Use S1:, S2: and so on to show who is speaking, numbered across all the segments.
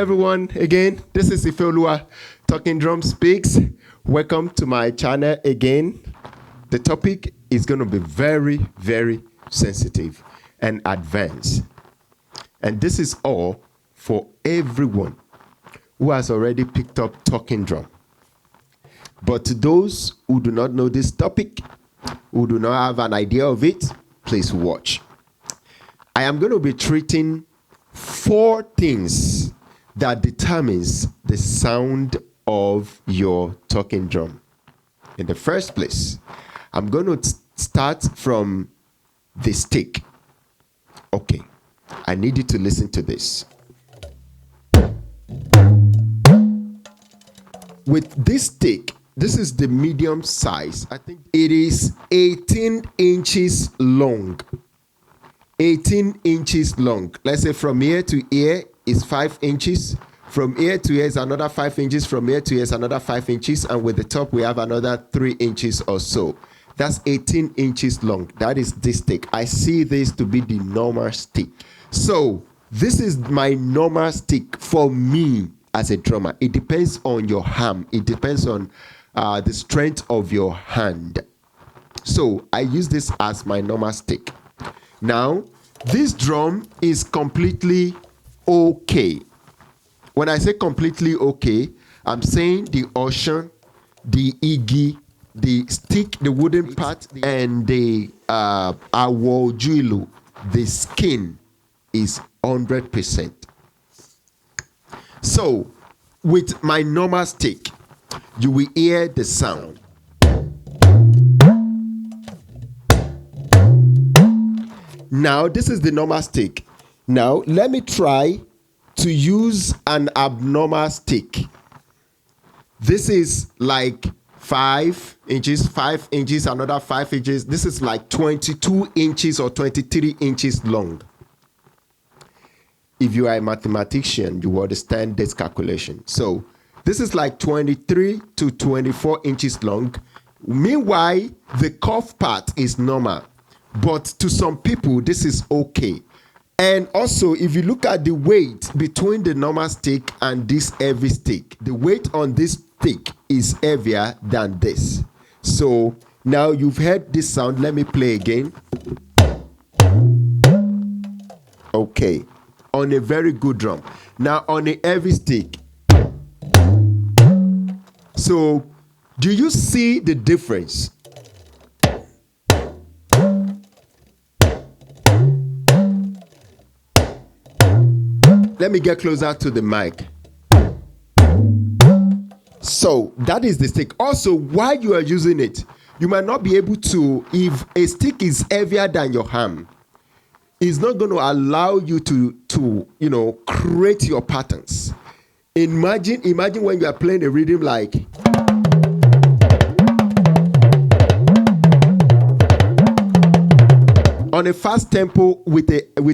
S1: everyone. Again, this is Ifeoluwa, Talkingdrumspeaks. Welcome to my channel again. The topic is going to be very, very sensitive and advanced. And this is all for everyone who has already picked up Talking Drum. But to those who do not know this topic, who do not have an idea of it, please watch. I am going to be treating 4 things that determines the sound of your talking drum. In the first place, I'm going to start from the stick. Okay, I need you to listen to this. With this stick, this is the medium size. I think it is 18 inches long. 18 inches long. Let's say from ear to ear is 5 inches. From ear to ear is another 5 inches. From ear to ear is another 5 inches. And with the top, we have another 3 inches or so. That's 18 inches long. That is this stick. I see this to be the normal stick. So this is my normal stick for me as a drummer. It depends on your arm. It depends on the strength of your hand. So I use this as my normal stick. Now, this drum is completely okay. When I say completely okay, I'm saying the ocean, the igi, the stick, the wooden part, and the awojulu, the skin is 100%. So, with my normal stick, you will hear the sound. Now, this is the normal stick. Now, let me try to use an abnormal stick. This is like 5 inches, another 5 inches. This is like 22 inches or 23 inches long. If you are a mathematician, you will understand this calculation. So, this is like 23 to 24 inches long. Meanwhile, the cuff part is normal. But to some people, this is okay. And also, if you look at the weight between the normal stick and this heavy stick, the weight on this stick is heavier than this. So now you've heard this sound. Let me play again. Okay. On a very good drum. Now on a heavy stick. So do you see the difference? Let me get closer to the mic. So that is the stick. Also, while you are using it, you might not be able to, if a stick is heavier than your arm, it's not going to allow you to create your patterns. Imagine when you are playing a rhythm like on a fast tempo with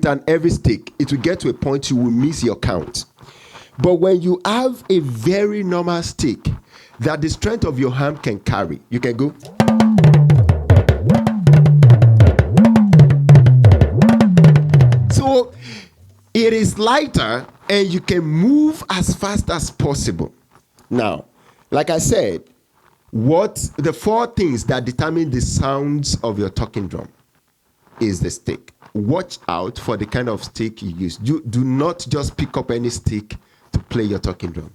S1: an heavy stick, it will get to a point you will miss your count. But when you have a very normal stick that the strength of your arm can carry, you can go. So it is lighter and you can move as fast as possible. Now, like I said, what the 4 things that determine the sounds of your talking drum is the stick. Watch out for the kind of stick you use. You do not just pick up any stick to play your talking drum.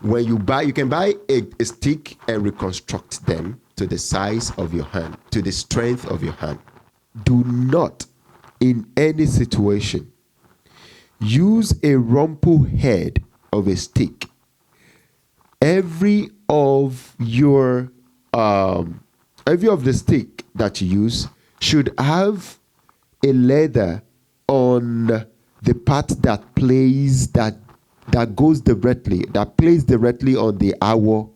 S1: When you can buy a stick and reconstruct them to the size of your hand, to the strength of your hand. Do not, in any situation, use a rumple head of a stick. Every of the stick that you use should have a leather on the part that plays that plays directly on the hour.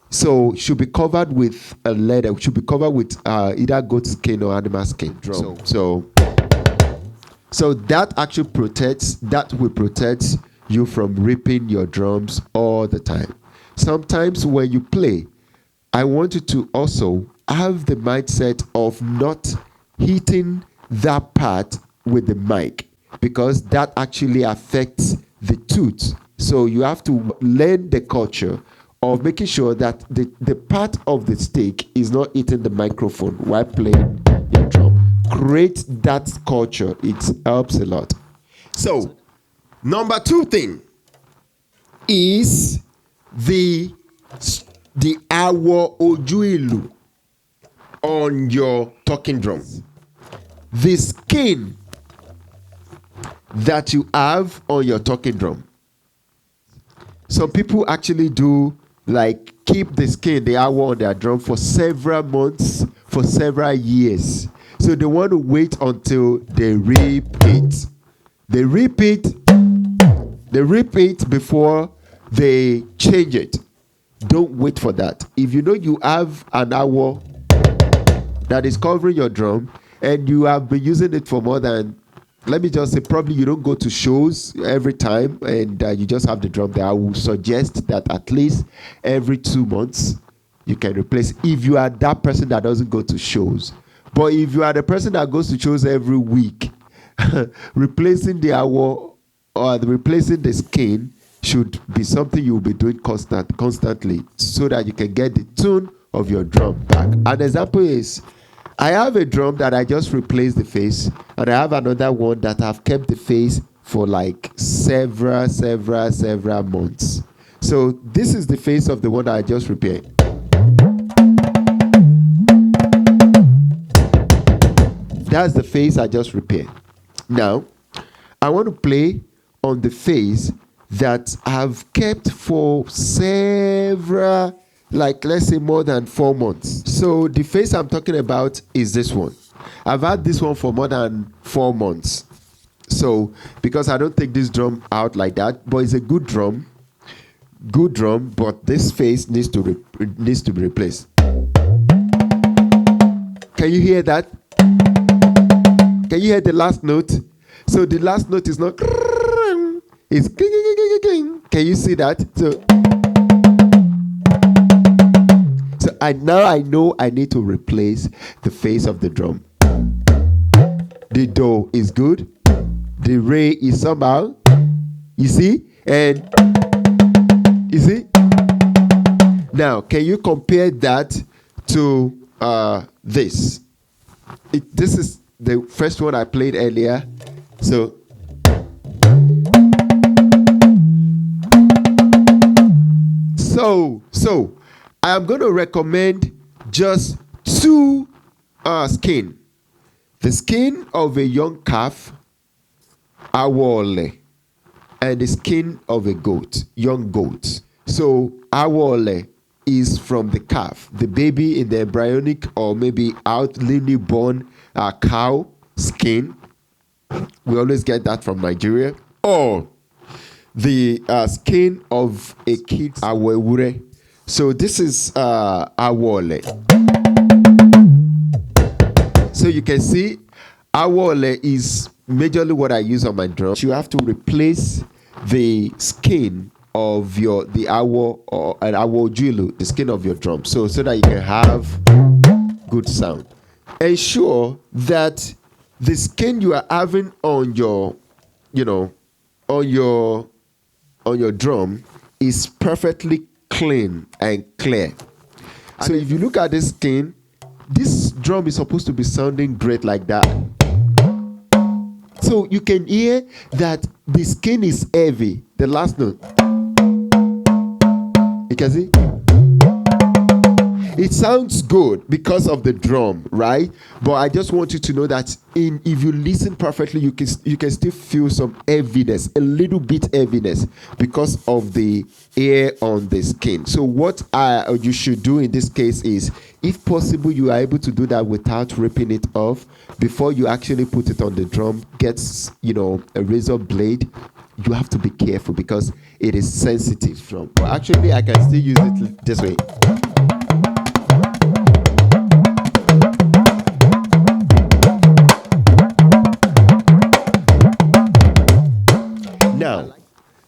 S1: So should be covered with a leather. Should be covered with either goat skin or animal skin. So that actually will protect you from ripping your drums all the time. Sometimes when you play, I want you to also have the mindset of not hitting that part with the mic, because that actually affects the tooth So you have to learn the culture of making sure that the part of the stick is not hitting the microphone while playing your drum. Create that culture. It helps a lot. So, number 2 thing is the awo ojuilu on your talking drum. The skin that you have on your talking drum. Some people actually do like keep the skin, the awo on their drum for several months, for several years. So they want to wait until they repeat. They repeat before they change it. Don't wait for that. If you know you have an awo that is covering your drum and you have been using it for more than, let me just say, probably you don't go to shows every time and you just have the drum there, I will suggest that at least every 2 months you can replace, if you are that person that doesn't go to shows. But if you are the person that goes to shows every week, replacing the awo or replacing the skin should be something you will be doing constantly so that you can get the tune of your drum back. An example is, I have a drum that I just replaced the face, and I have another one that I've kept the face for like several months. So this is the face of the one that I just repaired. That's the face I just repaired. Now, I want to play on the face that I've kept for several, like let's say more than 4 months. So the face I'm talking about is this one. I've had this one for more than 4 months. So because I don't take this drum out like that, but it's a good drum, but this face needs to be replaced. Can you hear that? Can you hear the last note? So the last note is not, it's, can you see that? So now I know I need to replace the face of the drum. The do is good. The re is somehow, you see? And you see? Now, can you compare that to this? This is the first one I played earlier. So I am going to recommend just 2 skin. The skin of a young calf, awole, and the skin of a goat, young goat. So awole is from the calf, the baby in the embryonic or maybe newly born cow skin. We always get that from Nigeria. Or the skin of a kid, awewure. So this is awole. So you can see awole is majorly what I use on my drum. You have to replace the skin of the awo or an awo julu, the skin of your drum, so that you can have good sound. Ensure that the skin you are having on your, on your drum is perfectly clean and clear. So if you look at this skin, this drum is supposed to be sounding great like that. So you can hear that the skin is heavy. The last note. You can see? It sounds good because of the drum, right? But I just want you to know that if you listen perfectly, you can still feel some heaviness, a little bit heaviness because of the air on the skin. So what you should do in this case is, if possible, you are able to do that without ripping it off. Before you actually put it on the drum, get a razor blade. You have to be careful because it is sensitive drum. But actually, I can still use it this way. Now,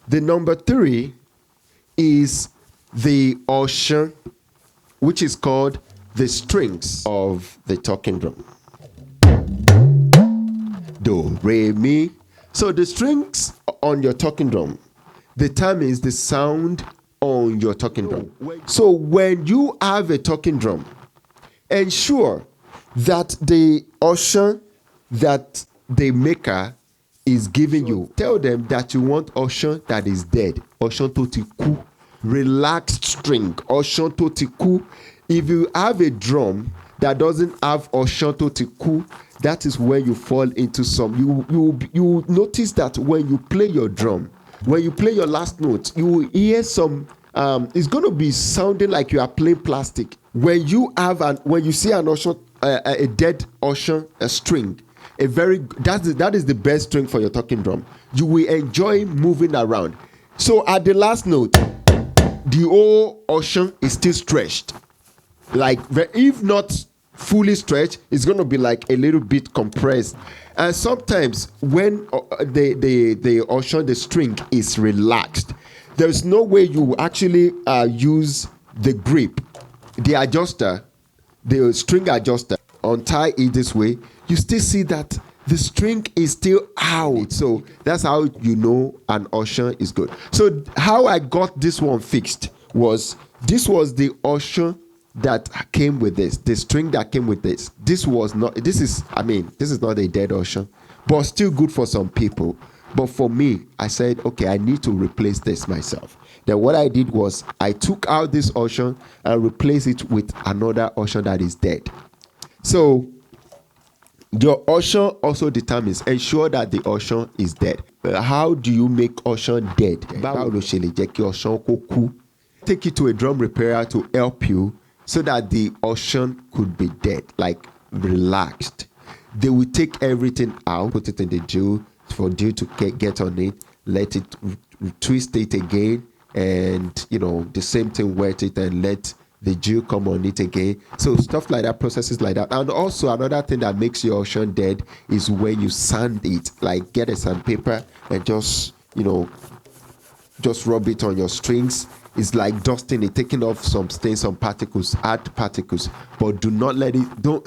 S1: the number 3 is the ocean, which is called the strings of the talking drum. Do, re, mi. So the strings on your talking drum, determines the sound on your talking drum. So when you have a talking drum, ensure that the ocean that the maker is giving you, tell them that you want ocean that is dead, ocean to ti ku, relaxed string, ocean to ti ku. If you have a drum that doesn't have ocean to ti ku, that is where you fall into some. You notice that when you play your drum, when you play your last note, you will hear some. It's going to be sounding like you are playing plastic. When you see an ocean, a dead ocean, a string, that is the best string for your talking drum. You will enjoy moving around. So at the last note, the whole ocean is still stretched. Like, if not fully stretched, it's going to be like a little bit compressed. And sometimes when the ocean, the string is relaxed, there's no way you actually use the grip, the adjuster, the string adjuster, untie it this way. You still see that the string is still out. So that's how you know an ocean is good. So how I got this one fixed was the ocean that came with this, the string that came with this. This is not a dead ocean, but still good for some people. But for me, I said, okay, I need to replace this myself. Then what I did was I took out this ocean and replaced it with another ocean that is dead. So your ocean also determines, ensure that the ocean is dead. How do you make ocean dead? Take it to a drum repairer to help you so that the ocean could be dead, like relaxed. They will take everything out, put it in the drill for drill to get on it, let it twist it again, and the same thing, wet it and let the drill come on it again. So stuff like that, processes like that. And also another thing that makes your ocean dead is when you sand it, like get a sandpaper and just rub it on your strings. It's like dusting it, taking off some stains, some particles, add particles, but do not let it, don't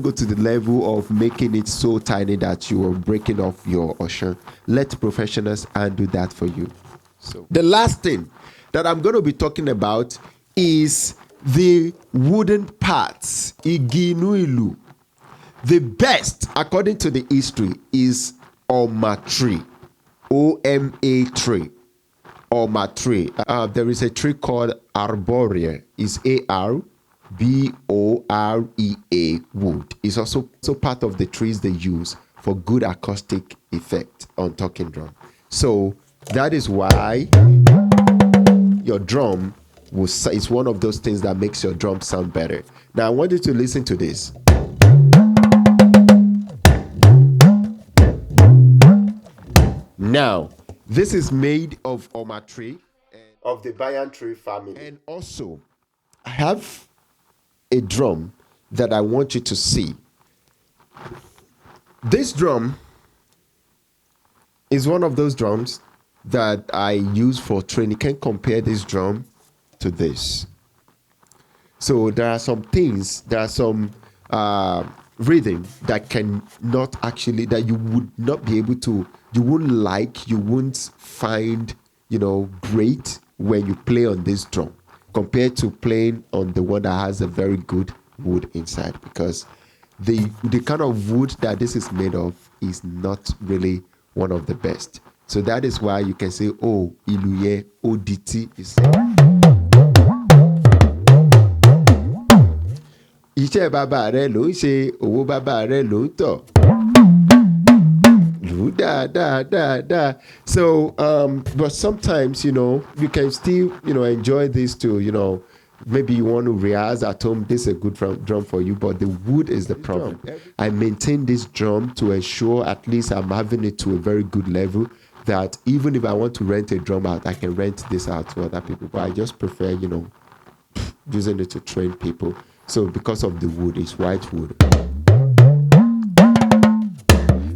S1: go to the level of making it so tiny that you are breaking off your ocean. Let professionals undo that for you. So the last thing that I'm going to be talking about is the wooden parts. Iginuilu. The best, according to the history, is Oma tree. OMA tree. Oma tree. There is a tree called arborea. It's ARBOREA wood. It's also part of the trees they use for good acoustic effect on talking drum. So that is why your drum is one of those things that makes your drum sound better. Now I want you to listen to this. Now, this is made of Oma tree, of the Bayan tree family. And also, I have a drum that I want you to see. This drum is one of those drums that I use for training. You can compare this drum to this. So there are some things, there are some rhythm that that you would not be able to, you wouldn't find, great when you play on this drum compared to playing on the one that has a very good wood inside, because the kind of wood that this is made of is not really one of the best. So that is why you can say, oh, Iluye ODT is iṣẹ́ bàbá rẹ ló ń ṣe, owó bàbá rẹ ló ń tọ̀. So, but sometimes, you can still, enjoy this too, maybe you want to rehearse at home. This is a good drum for you, but the wood is the problem. I maintain this drum to ensure at least I'm having it to a very good level, that even if I want to rent a drum out, I can rent this out to other people. But I just prefer, using it to train people. So because of the wood, it's white wood.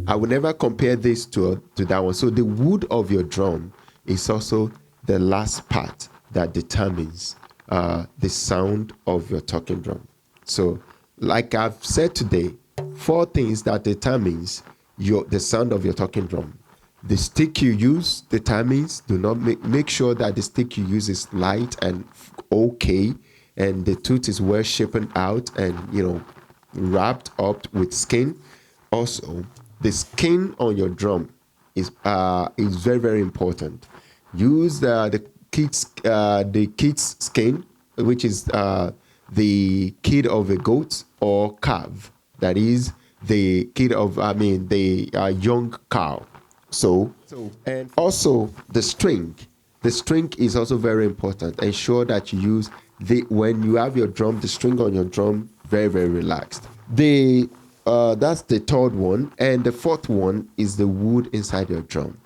S1: I will never compare this to that one. So the wood of your drum is also the last part that determines the sound of your talking drum. So like I've said today, 4 things that determines the sound of your talking drum. The stick you use determines, do not make sure that the stick you use is light and okay, and the tooth is well shaped out and, you know, wrapped up with skin. Also, the skin on your drum is very, very important. Use the kid's skin, which is the kid of a goat or calf. That is the kid of, the young cow. So, and also the string. The string is also very important. Ensure that you use when you have your drum, the string on your drum, very, very relaxed. That's the third one, and the fourth one is the wood inside your drum.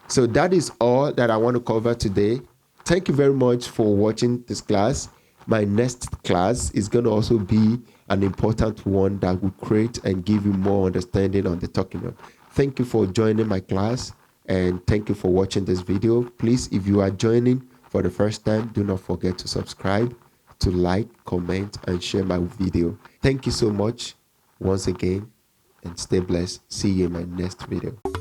S1: So that is all that I want to cover today. Thank you very much for watching this class. My next class is going to also be an important one that will create and give you more understanding on the talking drum. Thank you for joining my class, and thank you for watching this video. Please, if you are joining for the first time, do not forget to subscribe, to like, comment, and share my video. Thank you so much once again, and stay blessed. See you in my next video.